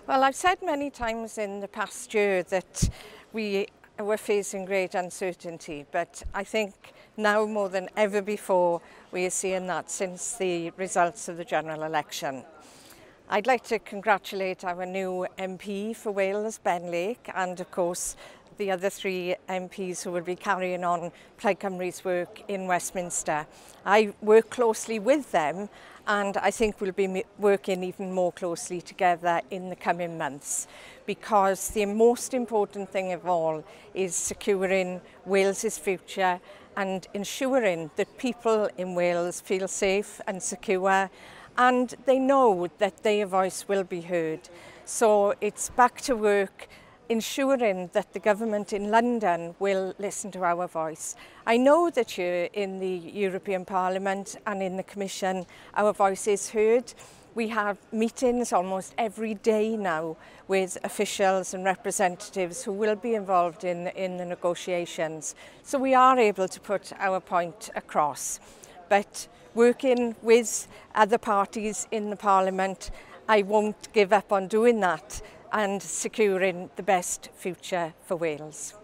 Well, I've said many times in the past year that we were facing great uncertainty, but I think now more than ever before we are seeing that since the results of the general election. I'd like to congratulate our new MP for Wales, Ben Lake, and of course the other three MPs who will be carrying on Plaid Cymru's work in Westminster. I work closely with them, and I think we'll be working even more closely together in the coming months, because the most important thing of all is securing Wales's future and ensuring that people in Wales feel safe and secure, and they know that their voice will be heard. So it's back to work, ensuring that the government in London will listen to our voice. I know that here in the European Parliament and in the Commission, our voice is heard. We have meetings almost every day now with officials and representatives who will be involved in the negotiations. So we are able to put our point across. But working with other parties in the Parliament, I won't give up on doing that and securing the best future for Wales.